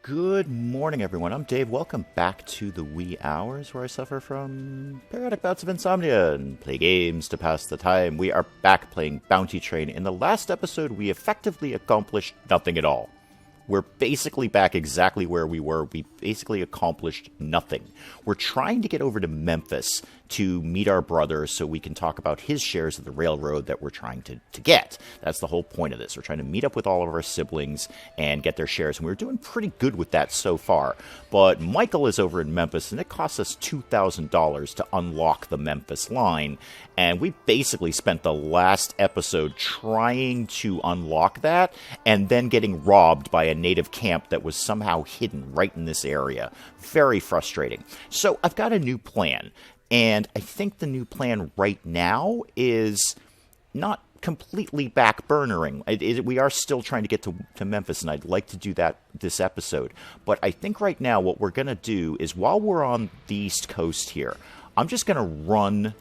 Good morning, everyone. I'm Dave. Welcome back to the wee hours where I suffer from periodic bouts of insomnia and play games to pass the time. We are back playing Bounty Train. In the last episode, we effectively accomplished nothing at all. We're basically back exactly where we were. We basically accomplished nothing. We're trying to get over to Memphis to meet our brother so we can talk about his shares of the railroad that we're trying to get. That's the whole point of this. We're trying to meet up with all of our siblings and get their shares. And we're doing pretty good with that so far. But Michael is over in Memphis, and it costs us $2,000 to unlock the Memphis line. And we basically spent the last episode trying to unlock that and then getting robbed by a native camp that was somehow hidden right in this area. Very frustrating. So I've got a new plan. And I think the new plan right now is not completely backburnering. We are still trying to get to Memphis, and I'd like to do that this episode. But I think right now what we're going to do is, while we're on the East Coast here, I'm just going to run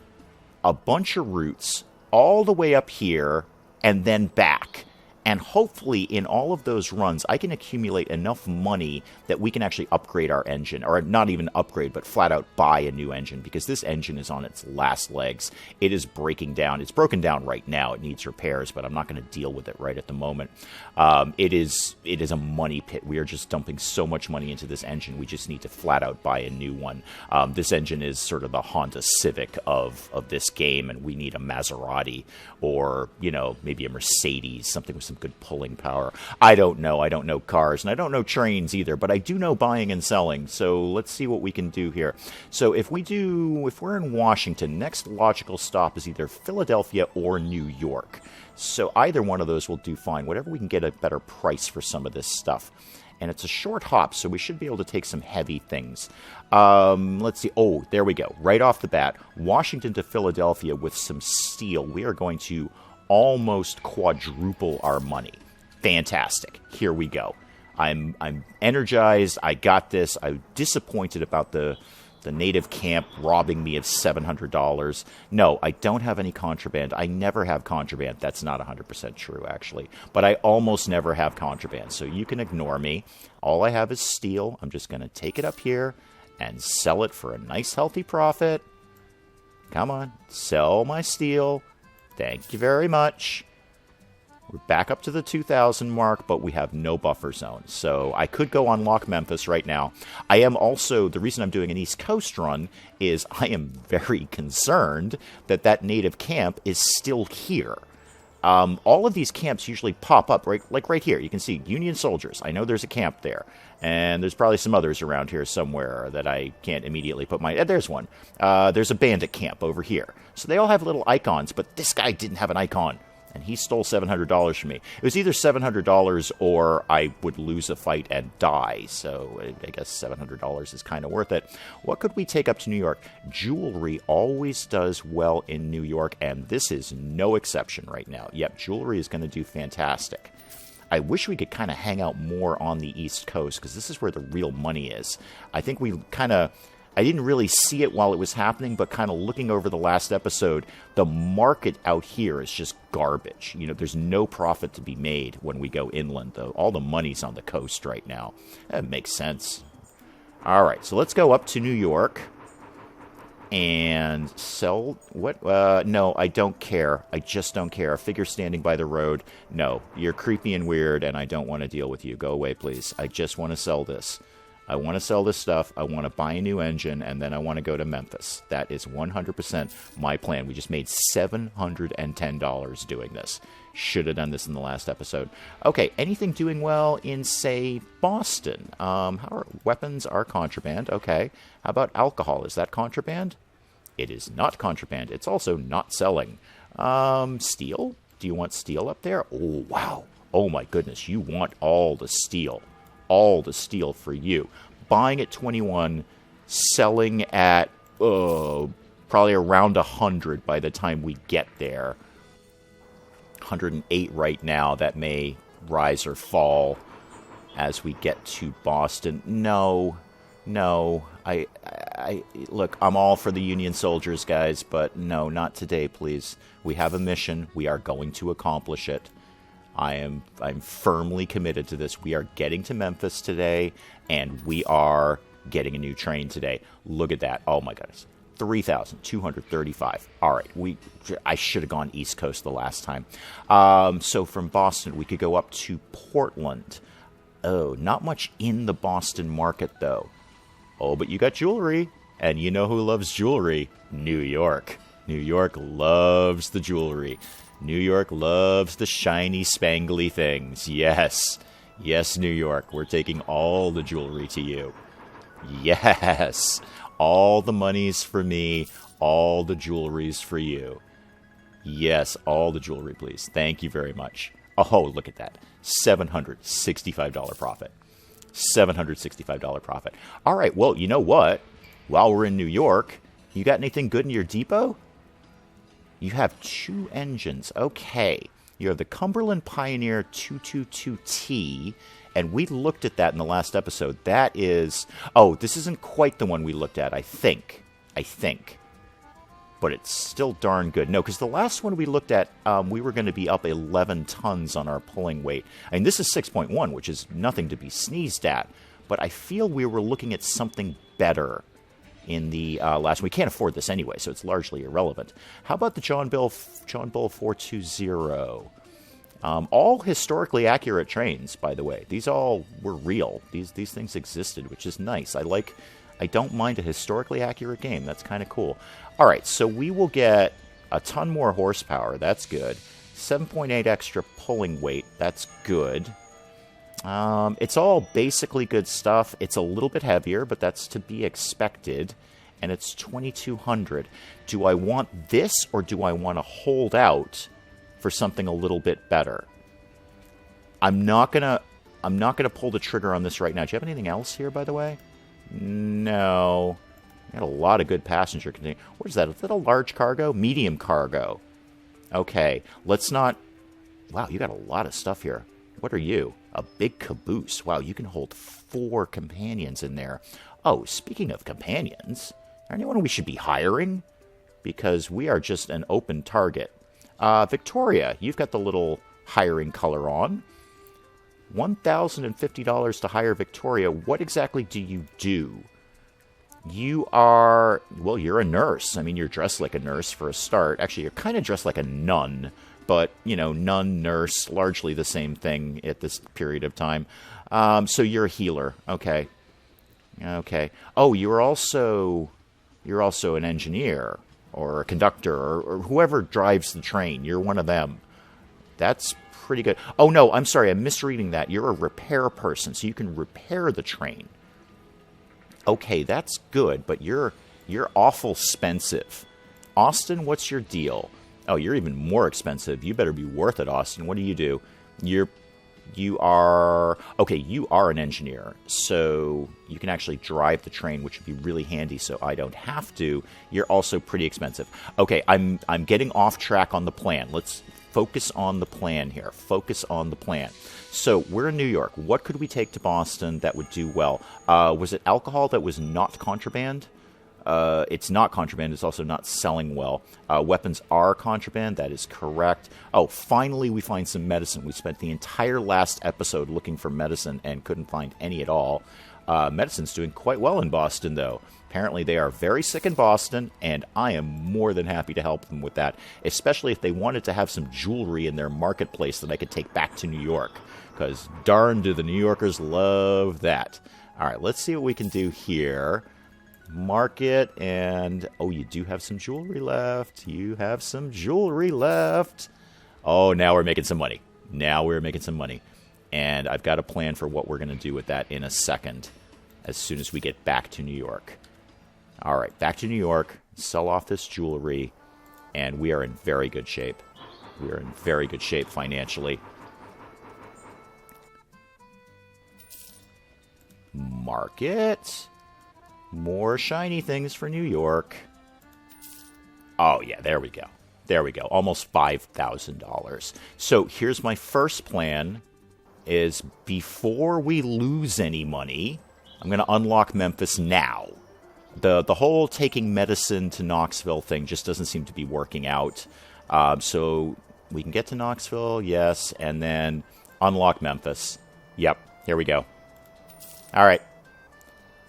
a bunch of routes all the way up here and then back. And hopefully in all of those runs, I can accumulate enough money that we can actually upgrade our engine. Or not even upgrade, but flat out buy a new engine. Because this engine is on its last legs. It is breaking down. It's broken down right now. It needs repairs, but I'm not going to deal with it right at the moment. It is a money pit. We are just dumping so much money into this engine. We just need to flat out buy a new one. This engine is sort of the Honda Civic of this game. And we need a Maserati or, maybe a Mercedes. Something with some good pulling power. I don't know. I don't know cars, and I don't know trains either, but I do know buying and selling. So let's see what we can do here. So if we're in Washington, next logical stop is either Philadelphia or New York. So either one of those will do fine. Whatever we can get a better price for some of this stuff. And it's a short hop, so we should be able to take some heavy things. Let's see. Oh, there we go. Right off the bat, Washington to Philadelphia with some steel. We are going to almost quadruple our money. Fantastic. Here we go. I'm energized. I got this. I'm disappointed about the native camp robbing me of $700. No, I don't have any contraband. I never have contraband. That's not 100% true, actually. But I almost never have contraband, so you can ignore me. All I have is steel. I'm just going to take it up here and sell it for a nice, healthy profit. Come on. Sell my steel. Thank you very much. We're back up to the 2,000 mark, but we have no buffer zone. So I could go unlock Memphis right now. I am also, the reason I'm doing an East Coast run is I am very concerned that native camp is still here. All of these camps usually pop up, right here. You can see Union soldiers. I know there's a camp there. And there's probably some others around here somewhere that I can't immediately put my... there's one. There's a bandit camp over here. So they all have little icons, but this guy didn't have an icon. And he stole $700 from me. It was either $700 or I would lose a fight and die. So I guess $700 is kind of worth it. What could we take up to New York? Jewelry always does well in New York, and this is no exception right now. Yep, jewelry is going to do fantastic. I wish we could kind of hang out more on the East Coast, because this is where the real money is. I think I didn't really see it while it was happening, but kind of looking over the last episode, the market out here is just garbage. There's no profit to be made when we go inland, though. All the money's on the coast right now. That makes sense. All right, so let's go up to New York and sell what? No, I don't care. I just don't care. A figure standing by the road. No, you're creepy and weird, and I don't want to deal with you. Go away, please. I just want to sell this. I want to sell this stuff. I want to buy a new engine, and then I want to go to Memphis. That is 100% my plan. We just made $710 doing this. Should have done this in the last episode. Okay, anything doing well in, say, Boston? Weapons are contraband. Okay. How about alcohol? Is that contraband? It is not contraband. It's also not selling. Steel? Do you want steel up there? Oh, wow. Oh, my goodness. You want all the steel. All the steel for you. Buying at 21, selling at probably around 100 by the time we get there. 108 right now. That may rise or fall as we get to Boston. No. I look, I'm all for the Union soldiers, guys, but no, not today, please. We have a mission. We are going to accomplish it. I'm firmly committed to this. We are getting to Memphis today, and we are getting a new train today. Look at that. Oh, my goodness. 3,235. All right. I should have gone East Coast the last time. So from Boston, we could go up to Portland. Oh, not much in the Boston market, though. Oh, but you got jewelry. And you know who loves jewelry? New York. New York loves the jewelry. New York loves the shiny, spangly things. Yes. Yes, New York. We're taking all the jewelry to you. Yes. All the money's for me. All the jewelry's for you. Yes, all the jewelry, please. Thank you very much. Oh, look at that. $765 profit. $765 profit. All right, well, you know what? While we're in New York, you got anything good in your depot? You have 2 engines. Okay. You have the Cumberland Pioneer 222T, and we looked at that in the last episode. That is... Oh, this isn't quite the one we looked at, I think. But it's still darn good. No, because the last one we looked at, we were going to be up 11 tons on our pulling weight. I mean, this is 6.1, which is nothing to be sneezed at. But I feel we were looking at something better in the last one. We can't afford this anyway, so it's largely irrelevant. How about the John Bull 420? All historically accurate trains, by the way. These all were real. These things existed, which is nice. I don't mind a historically accurate game. That's kind of cool. All right, so we will get a ton more horsepower. That's good. 7.8 extra pulling weight. That's good. It's all basically good stuff. It's a little bit heavier, but that's to be expected. And it's 2,200. Do I want this, or do I want to hold out for something a little bit better? I'm not gonna pull the trigger on this right now. Do you have anything else here, by the way? No. Got a lot of good passenger containers. What is that? Is that a large cargo? Medium cargo. Okay, let's not... Wow, you got a lot of stuff here. What are you? A big caboose. Wow, you can hold 4 companions in there. Oh, speaking of companions, anyone we should be hiring? Because we are just an open target. Victoria, you've got the little hiring color on. $1,050 to hire Victoria. What exactly do you do? You are... Well, you're a nurse. I mean, you're dressed like a nurse for a start. Actually, you're kind of dressed like a nun. But, you know, nun, nurse, largely the same thing at this period of time. So you're a healer. Okay. Okay. Oh, you're also an engineer or a conductor or whoever drives the train. You're one of them. That's pretty good. Oh, no, I'm sorry. I'm misreading that. You're a repair person, so you can repair the train. Okay, that's good, but you're awful expensive. Austin, what's your deal? Oh, you're even more expensive. You better be worth it, Austin. What do? You are an engineer, so you can actually drive the train, which would be really handy, so I don't have to. You're also pretty expensive. Okay, I'm getting off track on the plan. Let's focus on the plan here. Focus on the plan. So we're in New York. What could we take to Boston that would do well? Was it alcohol that was not contraband? It's not contraband. It's also not selling well. Weapons are contraband. That is correct. Oh, finally we find some medicine. We spent the entire last episode looking for medicine and couldn't find any at all. Medicine's doing quite well in Boston, though. Apparently they are very sick in Boston, and I am more than happy to help them with that, especially if they wanted to have some jewelry in their marketplace that I could take back to New York, because darn do the New Yorkers love that. All right, let's see what we can do here. Market, and oh, you do have some jewelry left. You have some jewelry left. Oh, now we're making some money. Now we're making some money. And I've got a plan for what we're going to do with that in a second, as soon as we get back to New York. All right, back to New York, sell off this jewelry, and we are in very good shape. We are in very good shape financially. Market. More shiny things for New York. Oh, yeah, there we go. There we go. Almost $5,000. So here's my first plan, is before we lose any money, I'm going to unlock Memphis now. The whole taking medicine to Knoxville thing just doesn't seem to be working out. So We can get to Knoxville, yes, and then unlock Memphis. Yep, here we go. All right.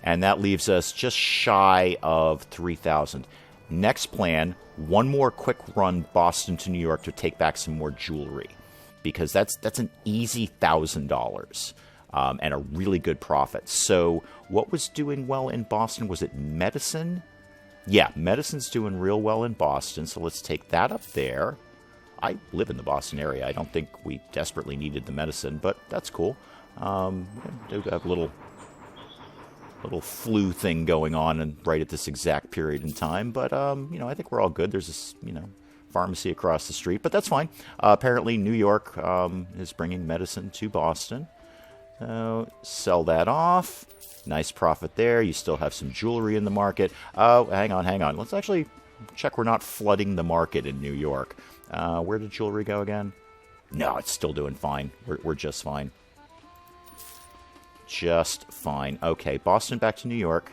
And that leaves us just shy of 3,000. Next plan, one more quick run Boston to New York to take back some more jewelry. Because that's an easy $1,000 and a really good profit. So what was doing well in Boston? Was it medicine? Yeah, medicine's doing real well in Boston. So let's take that up there. I live in the Boston area. I don't think we desperately needed the medicine, but that's cool. Do have a little flu thing going on and right at this exact period in time. But, I think we're all good. There's this, pharmacy across the street, but that's fine. Apparently, New York is bringing medicine to Boston. So, sell that off. Nice profit there. You still have some jewelry in the market. Oh, hang on. Let's actually check we're not flooding the market in New York. Where did jewelry go again? No, it's still doing fine. We're just fine. Just fine. Okay, Boston back to New York.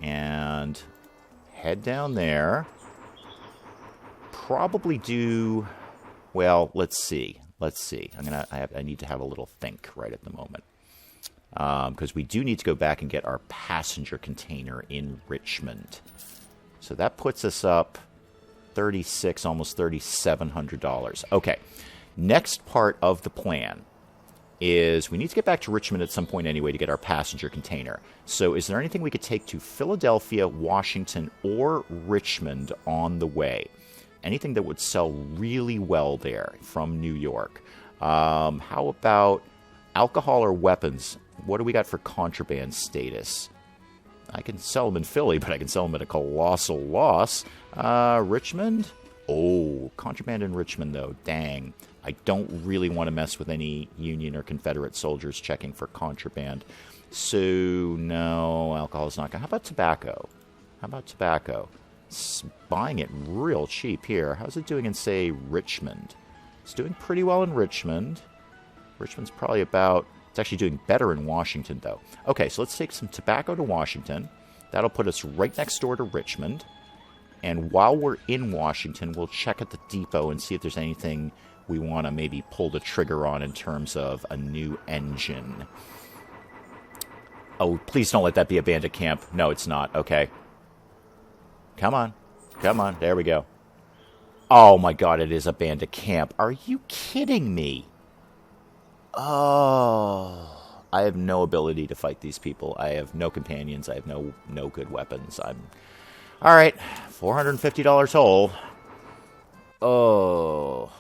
And head down there. Probably do, well, let's see. I need to have a little think right at the moment. Because we do need to go back and get our passenger container in Richmond. So that puts us up $3,600, almost $3,700. Okay, next part of the plan is we need to get back to Richmond at some point anyway to get our passenger container. So is there anything we could take to Philadelphia, Washington, or Richmond on the way? Anything that would sell really well there from New York. How about alcohol or weapons? What do we got for contraband status? I can sell them in Philly, but I can sell them at a colossal loss. Richmond? Oh, contraband in Richmond, though. Dang. I don't really want to mess with any Union or Confederate soldiers checking for contraband. So, no, alcohol's not going to. How about tobacco? Buying it real cheap here. How's it doing in, say, Richmond? It's doing pretty well in Richmond. Richmond's probably about... It's actually doing better in Washington, though. Okay, so let's take some tobacco to Washington. That'll put us right next door to Richmond. And while we're in Washington, we'll check at the depot and see if there's anything we want to maybe pull the trigger on in terms of a new engine. Oh, please don't let that be a bandit camp. No, it's not. Okay. Come on. There we go. Oh my god, it is a bandit camp. Are you kidding me? Oh, I have no ability to fight these people. I have no companions. I have no good weapons. All right, $450 toll. Oh,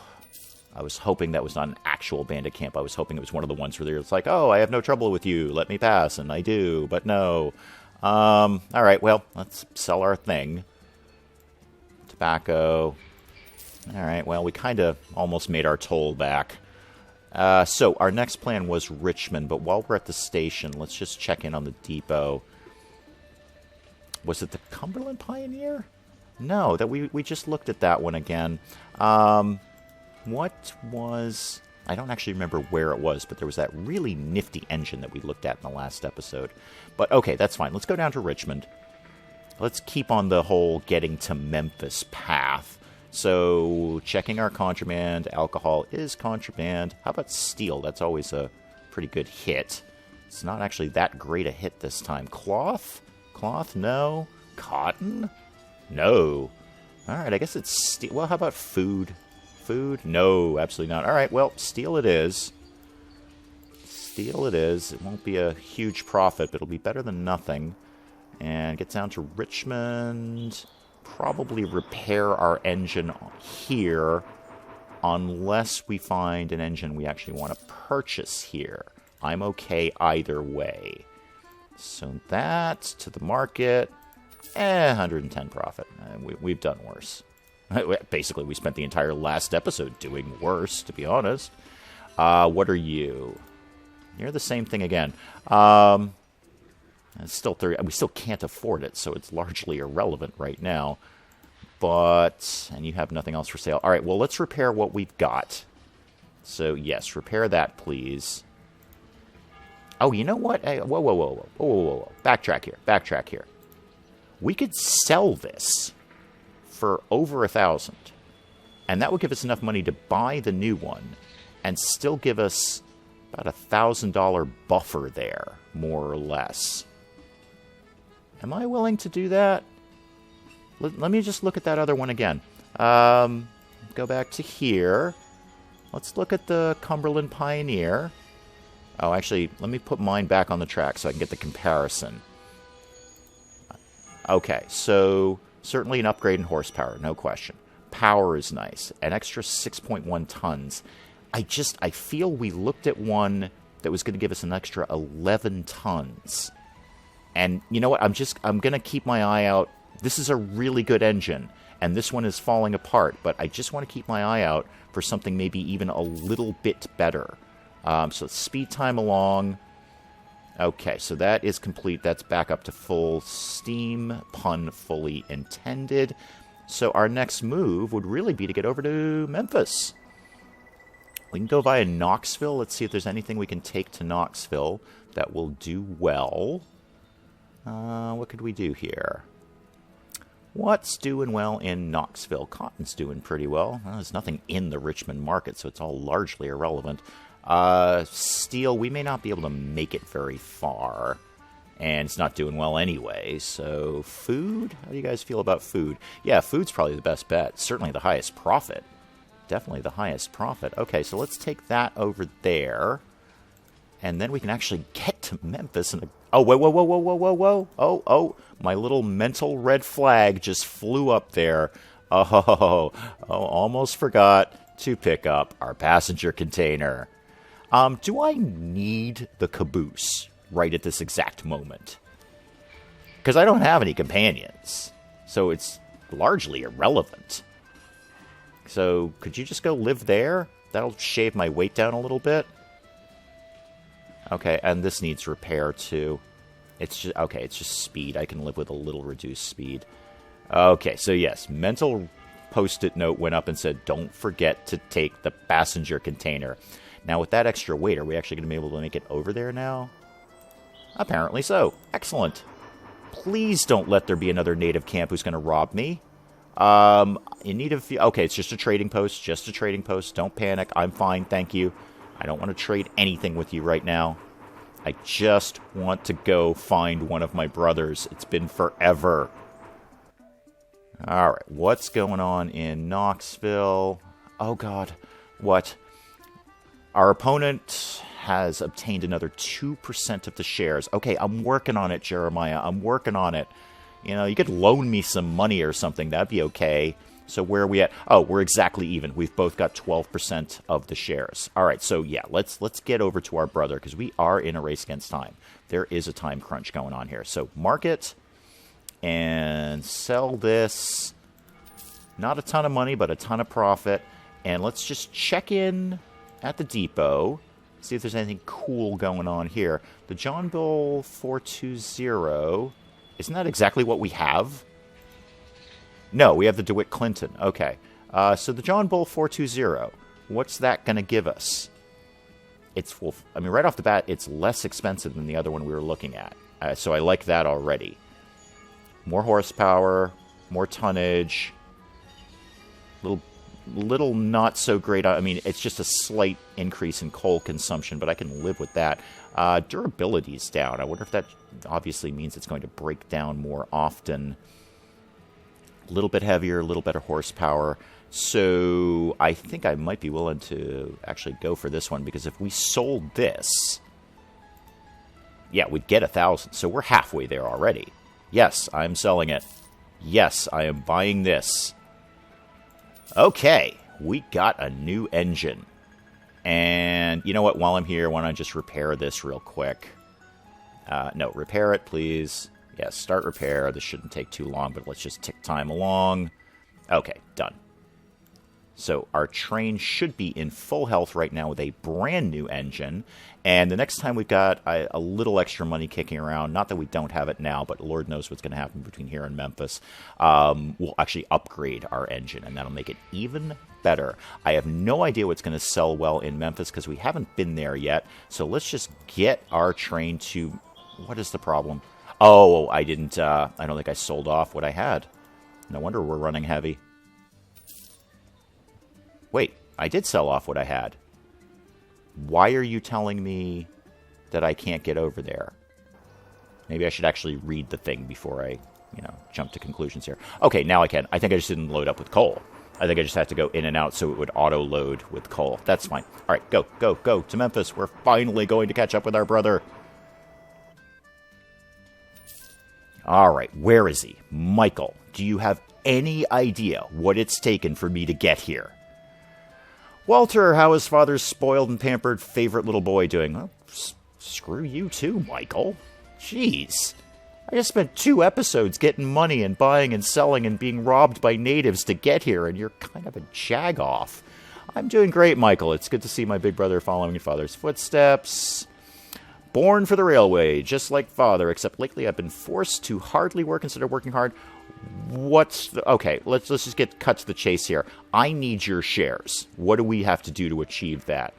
I was hoping that was not an actual bandit camp. I was hoping it was one of the ones where it's like, oh, I have no trouble with you. Let me pass, and I do, but no. All right, well, let's sell our thing. Tobacco. All right, well, we kind of almost made our toll back. So our next plan was Richmond, but while we're at the station, let's just check in on the depot. Was it the Cumberland Pioneer? No, that we just looked at that one again. What was... I don't actually remember where it was, but there was that really nifty engine that we looked at in the last episode. But okay, that's fine. Let's go down to Richmond. Let's keep on the whole getting to Memphis path. So, checking our contraband. Alcohol is contraband. How about steel? That's always a pretty good hit. It's not actually that great a hit this time. Cloth? Cloth? No. Cotton? No. Alright, I guess it's steel. Well, how about food? Food? No, absolutely not. Alright, well, steel it is. Steel it is. It won't be a huge profit, but it'll be better than nothing. And get down to Richmond. Probably repair our engine here unless we find an engine we actually want to purchase here. I'm okay either way. So that to the market. 110 profit. We've done worse. Basically, we spent the entire last episode doing worse, to be honest. What are you? You're the same thing again. It's still 30. We still can't afford it, so it's largely irrelevant right now. But, and you have nothing else for sale. All right, well, let's repair what we've got. So, yes, repair that, please. Oh, you know what? Hey, whoa. Backtrack here. We could sell this for over 1,000. And that would give us enough money to buy the new one and still give us about $1,000 buffer there, more or less. Am I willing to do that? Let me just look at that other one again. Go back to here. Let's look at the Cumberland Pioneer. Oh, actually, let me put mine back on the track so I can get the comparison. Okay, so certainly an upgrade in horsepower, no question. Power is nice. An extra 6.1 tons. I feel we looked at one that was going to give us an extra 11 tons. And you know what? I'm going to keep my eye out. This is a really good engine, and this one is falling apart, but I just want to keep my eye out for something maybe even a little bit better. So speed time along. Okay, so that is complete. That's back up to full steam, pun fully intended. So our next move would really be to get over to Memphis. We can go via Knoxville. Let's see if there's anything we can take to Knoxville that will do well. What could we do here? What's doing well in Knoxville? Cotton's doing pretty well. There's nothing in the Richmond market, so it's all largely irrelevant. Steel, we may not be able to make it very far. And it's not doing well anyway. So food? How do you guys feel about food? Yeah, food's probably the best bet. Certainly the highest profit. Definitely the highest profit. Okay, so let's take that over there. And then we can actually get to Memphis. Oh, whoa. Oh, my little mental red flag just flew up there. Oh, almost forgot to pick up our passenger container. Do I need the caboose right at this exact moment? Because I don't have any companions. So it's largely irrelevant. So could you just go live there? That'll shave my weight down a little bit. Okay, and this needs repair too. It's just speed. I can live with a little reduced speed. Okay, so yes, mental post-it note went up and said, don't forget to take the passenger container. Now, with that extra weight, are we actually going to be able to make it over there now? Apparently so. Excellent. Please don't let there be another native camp who's going to rob me. In need of... Okay, it's just a trading post. Just a trading post. Don't panic. I'm fine, thank you. I don't want to trade anything with you right now. I just want to go find one of my brothers. It's been forever. Alright, what's going on in Knoxville? Oh, God. What? Our opponent has obtained another 2% of the shares. Okay, I'm working on it, Jeremiah. I'm working on it. You know, you could loan me some money or something. That'd be okay. So where are we at? Oh, we're exactly even. We've both got 12% of the shares. All right, so yeah, let's get over to our brother because we are in a race against time. There is a time crunch going on here. So market and sell this. Not a ton of money, but a ton of profit. And let's just check in at the depot. See if there's anything cool going on here. The John Bull 420. Isn't that exactly what we have? No, we have the DeWitt Clinton. Okay. So the John Bull 420. What's that going to give us? It's, well, I mean, right off the bat, it's less expensive than the other one we were looking at. So I like that already. More horsepower, more tonnage. Little not so great. I mean, it's just a slight increase in coal consumption, but I can live with that. Durability's down. I wonder if that obviously means it's going to break down more often. A little bit heavier, a little better horsepower. So I think I might be willing to actually go for this one, because if we sold this, yeah, we'd get 1,000. So we're halfway there already. Yes, I'm selling it. Yes, I am buying this. Okay, we got a new engine. And you know what? While I'm here, why don't I just repair this real quick? No, repair it, please. Yes, start repair. This shouldn't take too long, but let's just tick time along. Okay, done. So our train should be in full health right now with a brand new engine. And the next time we've got a little extra money kicking around, not that we don't have it now, but Lord knows what's going to happen between here and Memphis, we'll actually upgrade our engine, and that'll make it even better. I have no idea what's going to sell well in Memphis because we haven't been there yet. So let's just get our train to... What is the problem? Oh, I didn't... I don't think I sold off what I had. No wonder we're running heavy. I did sell off what I had. Why are you telling me that I can't get over there? Maybe I should actually read the thing before I, jump to conclusions here. Okay, now I can. I think I just didn't load up with coal. I think I just had to go in and out so it would auto-load with coal. That's fine. All right, go, go, go to Memphis. We're finally going to catch up with our brother. All right, where is he? Michael, do you have any idea what it's taken for me to get here? Walter, how is father's spoiled and pampered favorite little boy doing? Well, screw you too, Michael. Jeez. I just spent 2 episodes getting money and buying and selling and being robbed by natives to get here, and you're kind of a jag-off. I'm doing great, Michael. It's good to see my big brother following your father's footsteps. Born for the railway, just like father, except lately I've been forced to hardly work instead of working hard. Okay, let's just cut to the chase here. I need your shares. What do we have to do to achieve that?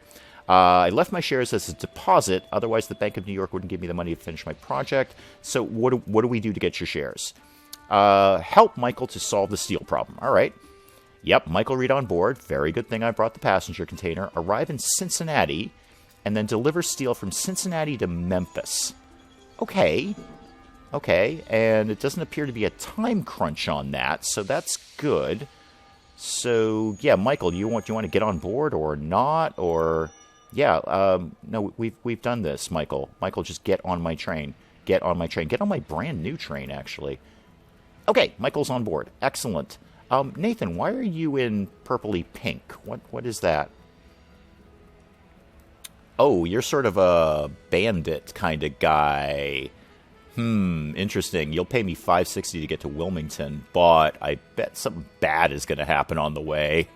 I left my shares as a deposit, otherwise the Bank of New York wouldn't give me the money to finish my project. So what do we do to get your shares? Help Michael to solve the steel problem. All right. Yep, Michael Reed on board. Very good thing I brought the passenger container. Arrive in Cincinnati, and then deliver steel from Cincinnati to Memphis. Okay, and it doesn't appear to be a time crunch on that, so that's good. So, yeah, Michael, do you want to get on board or not? Or, yeah, no, we've done this, Michael. Michael, just get on my train. Get on my train. Get on my brand new train, actually. Okay, Michael's on board. Excellent. Nathan, why are you in purpley pink? What is that? Oh, you're sort of a bandit kind of guy. Interesting. You'll pay me $5.60 to get to Wilmington, but I bet something bad is going to happen on the way.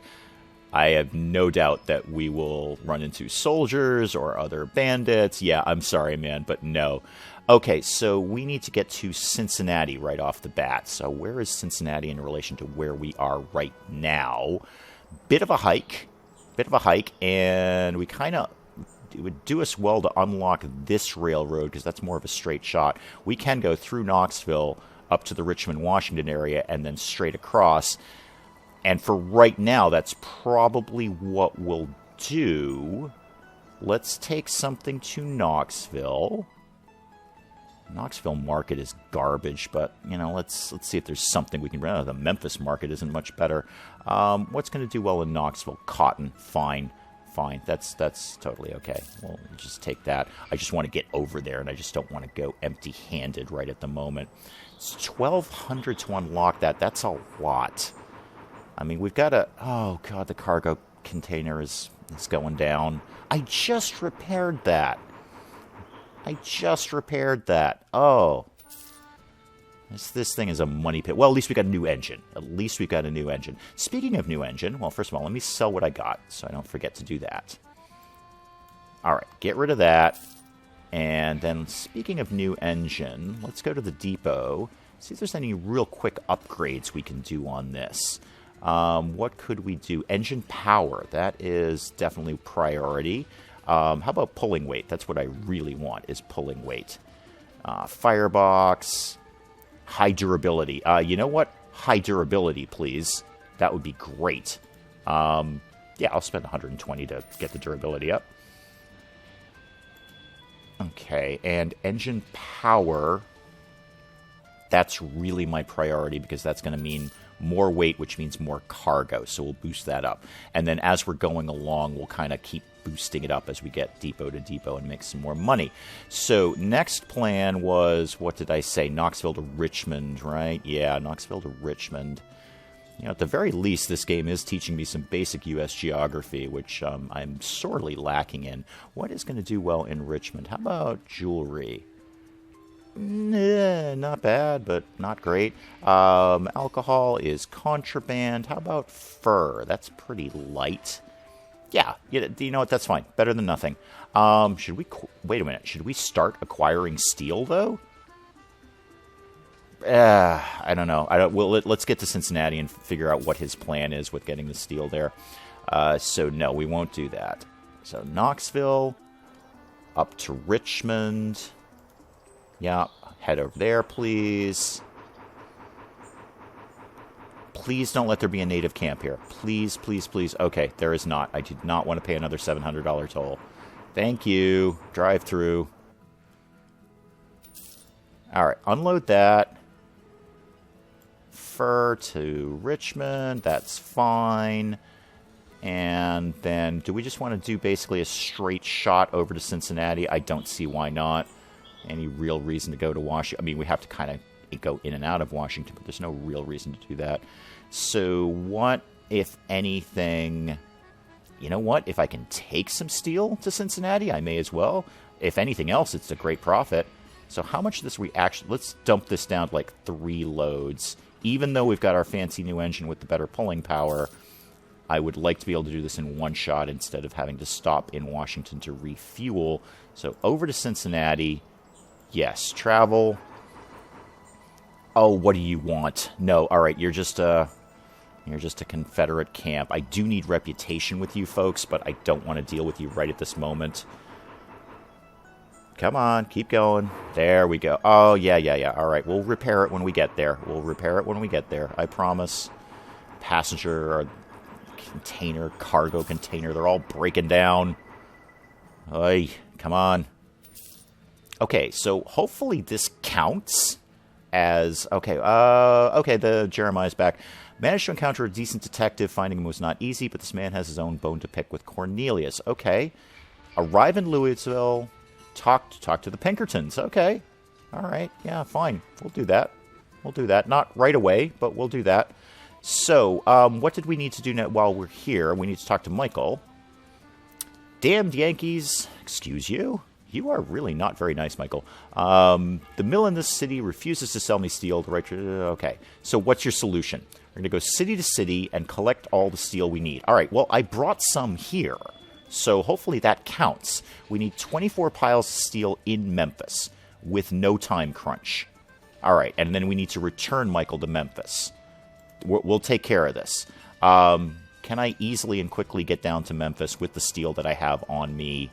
I have no doubt that we will run into soldiers or other bandits. Yeah, I'm sorry, man, but no. Okay, so we need to get to Cincinnati right off the bat. So where is Cincinnati in relation to where we are right now? Bit of a hike, and we kind of... It would do us well to unlock this railroad because that's more of a straight shot. We can go through Knoxville up to the Richmond, Washington area and then straight across. And for right now, that's probably what we'll do. Let's take something to Knoxville. Knoxville market is garbage, but, let's see if there's something we can run. The Memphis market isn't much better. What's going to do well in Knoxville? Cotton. Fine. That's totally okay. We'll just take that. I just want to get over there, and I just don't want to go empty-handed right at the moment. It's $1,200 to unlock that. That's a lot. I mean, we've got to... Oh, God, the cargo container is going down. I just repaired that. Oh. This thing is a money pit. Well, at least we got a new engine. Speaking of new engine, well, first of all, let me sell what I got so I don't forget to do that. All right, get rid of that. And then, speaking of new engine, let's go to the depot. See if there's any real quick upgrades we can do on this. What could we do? Engine power. That is definitely priority. How about pulling weight? That's what I really want, is pulling weight. Firebox. High durability. You know what? High durability, please. That would be great. Yeah, I'll spend $120 to get the durability up. Okay, and engine power. That's really my priority because that's going to mean more weight, which means more cargo. So we'll boost that up. And then as we're going along, we'll kind of keep boosting it up as we get depot to depot and make some more money. So next plan was, what did I say? Knoxville to Richmond, right? Yeah, Knoxville to Richmond. At the very least, this game is teaching me some basic U.S. geography, which I'm sorely lacking in. What is going to do well in Richmond? How about jewelry? Not bad, but not great. Alcohol is contraband. How about fur? That's pretty light. Yeah, you know what? That's fine. Better than nothing. Should we... Wait a minute. Should we start acquiring steel, though? I don't know. Well, let's get to Cincinnati and figure out what his plan is with getting the steel there. So, no, we won't do that. So, Knoxville, up to Richmond. Yeah, head over there, please. Please don't let there be a native camp here. Please, please, please. Okay, there is not. I did not want to pay another $700 toll. Thank you. Drive through. Alright, unload that. Fur to Richmond. That's fine. And then, do we just want to do basically a straight shot over to Cincinnati? I don't see why not. Any real reason to go to Washington? I mean, we have to kind of go in and out of Washington, but there's no real reason to do that. So what, if anything... You know what? If I can take some steel to Cincinnati, I may as well. If anything else, it's a great profit. So how much of this we actually... Let's dump this down to like 3 loads. Even though we've got our fancy new engine with the better pulling power... I would like to be able to do this in one shot instead of having to stop in Washington to refuel. So over to Cincinnati. Yes, travel. Oh, what do you want? No, all right, you're just a Confederate camp. I do need reputation with you folks, but I don't want to deal with you right at this moment. Come on, keep going. There we go. Oh, yeah. All right, we'll repair it when we get there. I promise. Passenger or container, cargo container, they're all breaking down. Oy, come on. Okay, so hopefully this counts as... Okay, the Jeremiah's back. Managed to encounter a decent detective. Finding him was not easy, but this man has his own bone to pick with Cornelius. Okay. Arrive in Louisville. Talk to the Pinkertons. Okay. All right. Yeah, fine. We'll do that. Not right away, but we'll do that. So, what did we need to do now while we're here? We need to talk to Michael. Damned Yankees. Excuse you? You are really not very nice, Michael. The mill in this city refuses to sell me steel. Okay. So what's your solution? We're going to go city to city and collect all the steel we need. All right. Well, I brought some here. So hopefully that counts. We need 24 piles of steel in Memphis with no time crunch. All right. And then we need to return Michael to Memphis. We'll take care of this. Can I easily and quickly get down to Memphis with the steel that I have on me?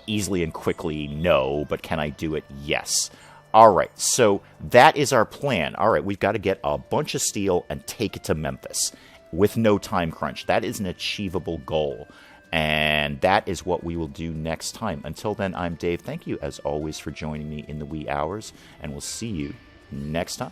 Easily and quickly, no. But can I do it? Yes. All right. So that is our plan. All right. We've got to get a bunch of steel and take it to Memphis with no time crunch. That is an achievable goal. And that is what we will do next time. Until then, I'm Dave. Thank you, as always, for joining me in the wee hours. And we'll see you next time.